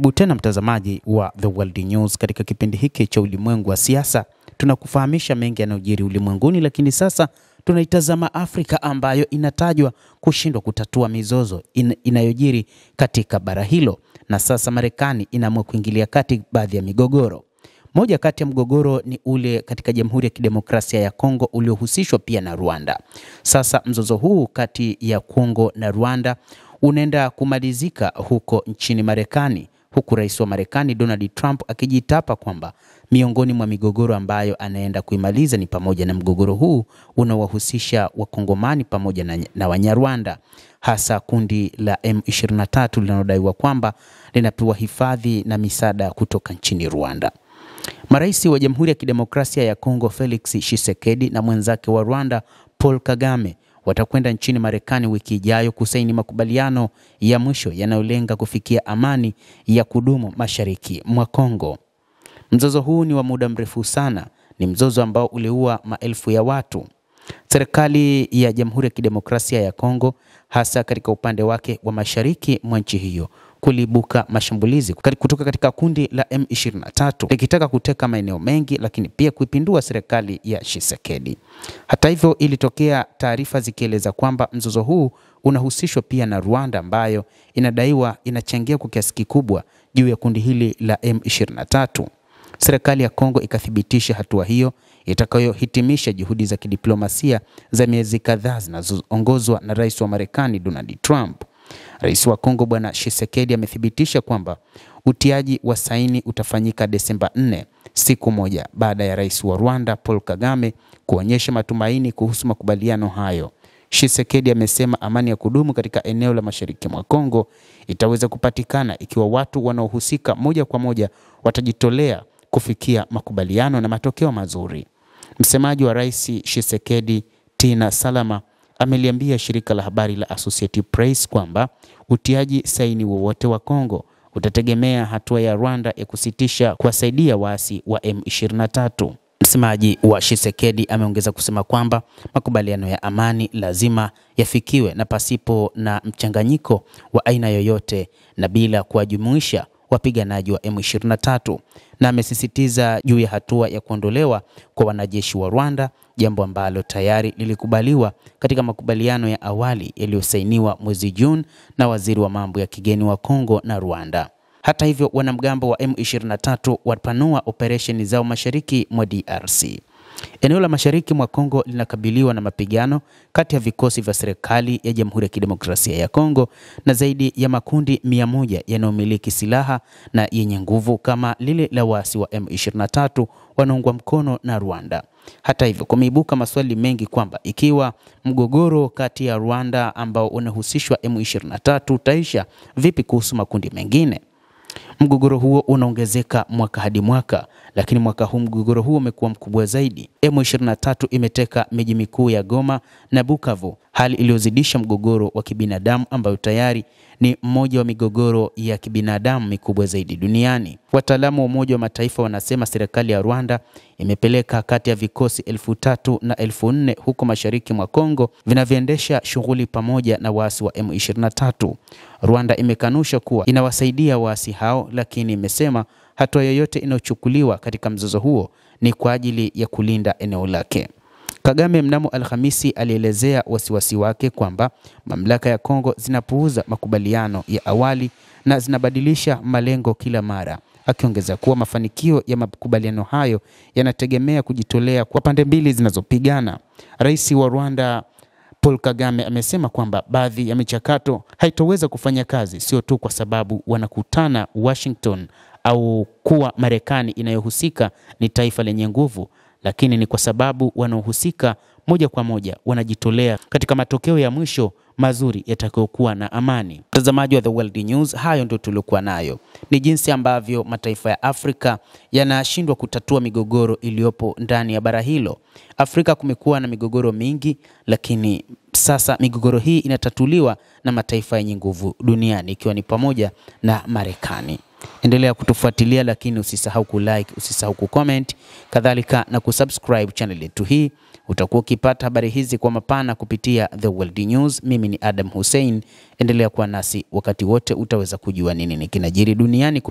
Karibu tena mtazamaji wa The World News. Katika kipindi hiki cha ulimwengu wa siasa, tunakufahamisha mengi yanayojiri ulimwenguni, lakini sasa tunaitazama Afrika ambayo inatajwa kushindwa kutatua mizozo inayojiri katika bara hilo, na sasa Marekani inaamua kuingilia kati baadhi ya migogoro. Moja kati ya mgogoro ni ule katika Jamhuri ya Kidemokrasia ya Kongo uliohusishwa pia na Rwanda. Sasa mzozo huu kati ya Kongo na Rwanda unaenda kumalizika huko nchini Marekani, huku rais wa Marekani Donald Trump akijitapa kwamba miongoni mwa migogoro ambayo anaenda kuimaliza ni pamoja na mgogoro huu unaowahusisha Wakongomani pamoja na Wanyarwanda, hasa kundi la M23 linalodaiwa kwamba linapewa hifadhi na misaada kutoka nchini Rwanda. Marais wa Jamhuri ya Kidemokrasia ya Kongo Felix Tshisekedi na mwenzake wa Rwanda Paul Kagame watakwenda nchini Marekani wiki ijayo kusaini makubaliano ya mwisho yanayolenga kufikia amani ya kudumu mashariki mwa Kongo. Mzozo huu ni wa muda mrefu sana, ni mzozo ambao uliua maelfu ya watu. Serikali ya Jamhuri ya Kidemokrasia ya Kongo, hasa katika upande wake wa mashariki mwa nchi hiyo, kulibuka mashambulizi kutoka katika kundi la M23 likitaka kuteka maeneo mengi, lakini pia kuipindua serikali ya Tshisekedi. Hata hivyo, ilitokea taarifa zikieleza kwamba mzozo huu unahusishwa pia na Rwanda ambayo inadaiwa inachangia kwa kiasi kikubwa juu ya kundi hili la M23. Serikali ya Kongo ikathibitisha hatua hiyo itakayohitimisha juhudi za kidiplomasia za miezi kadhaa zinazoongozwa na rais wa Marekani Donald Trump. Rais wa Kongo Bwana Tshisekedi amethibitisha kwamba utiaji wa saini utafanyika Desemba 4, siku moja baada ya rais wa Rwanda Paul Kagame kuonyesha matumaini kuhusu makubaliano hayo. Tshisekedi amesema amani ya kudumu katika eneo la mashariki mwa Kongo itaweza kupatikana ikiwa watu wanaohusika moja kwa moja watajitolea kufikia makubaliano na matokeo mazuri. Msemaji wa rais Tshisekedi, Tina Salama, ameliambia shirika la habari la Associated Press kwamba utiaji saini wowote wa Kongo utategemea hatua ya Rwanda ya kusitisha kuwasaidia waasi wa M23. Msemaji wa Tshisekedi ameongeza kusema kwamba makubaliano ya amani lazima yafikiwe na pasipo na mchanganyiko wa aina yoyote na bila kuwajumuisha wapiganaji wa M23, na amesisitiza juu ya hatua ya kuondolewa kwa wanajeshi wa Rwanda, jambo ambalo tayari lilikubaliwa katika makubaliano ya awali yaliyosainiwa mwezi Juni na waziri wa mambo ya kigeni wa Kongo na Rwanda. Hata hivyo, wanamgambo wa M23 wapanua operesheni zao mashariki mwa DRC. Eneo la mashariki mwa Kongo linakabiliwa na mapigano kati ya vikosi vya serikali ya Jamhuri ya Kidemokrasia ya Kongo na zaidi ya makundi 100 yanayomiliki silaha na yenye nguvu kama lile la waasi wa M23 wanaoungwa mkono na Rwanda. Hata hivyo, kumeibuka maswali mengi kwamba ikiwa mgogoro kati ya Rwanda ambao unahusishwa M23 utaisha, vipi kuhusu makundi mengine? Mgogoro huo unaongezeka mwaka hadi mwaka, lakini mwaka huu mgogoro huo umekuwa mkubwa zaidi. M23 imeteka miji mikuu ya Goma na Bukavu, hali iliyozidisha mgogoro wa kibinadamu ambayo tayari ni mmoja wa migogoro ya kibinadamu mikubwa zaidi duniani. Wataalamu wa Umoja wa Mataifa wanasema serikali ya Rwanda imepeleka kati ya vikosi 3,000 na 4,000 huko mashariki mwa Kongo vinavyoendesha shughuli pamoja na waasi wa M23. Rwanda imekanusha kuwa inawasaidia waasi hao, lakini imesema hatua yoyote inayochukuliwa katika mzozo huo ni kwa ajili ya kulinda eneo lake. Kagame mnamo Alhamisi alielezea wasiwasi wake kwamba mamlaka ya Kongo zinapuuza makubaliano ya awali na zinabadilisha malengo kila mara, akiongeza kuwa mafanikio ya makubaliano hayo yanategemea kujitolea kwa pande mbili zinazopigana. Rais wa Rwanda Paul Kagame amesema kwamba baadhi ya michakato haitoweza kufanya kazi sio tu kwa sababu wanakutana Washington au kuwa Marekani inayohusika ni taifa lenye nguvu, lakini ni kwa sababu wanaohusika moja kwa moja wanajitolea katika matokeo ya mwisho mazuri yatakayokuwa na amani. Mtazamaji wa The World News, hayo ndio tulikuwa nayo. Ni jinsi ambavyo mataifa ya Afrika yanashindwa kutatua migogoro iliyopo ndani ya bara hilo. Afrika kumekuwa na migogoro mingi, lakini sasa migogoro hii inatatuliwa na mataifa yenye nguvu duniani, ikiwa ni pamoja na Marekani. Endelea kutufuatilia, lakini usisahau kulike, usisahau kucomment, kadhalika na kusubscribe channel yetu hii. Utakuwa ukipata habari hizi kwa mapana kupitia The World News. Mimi ni Adam Hussein, endelea kuwa nasi wakati wote, utaweza kujua nini kinajiri duniani.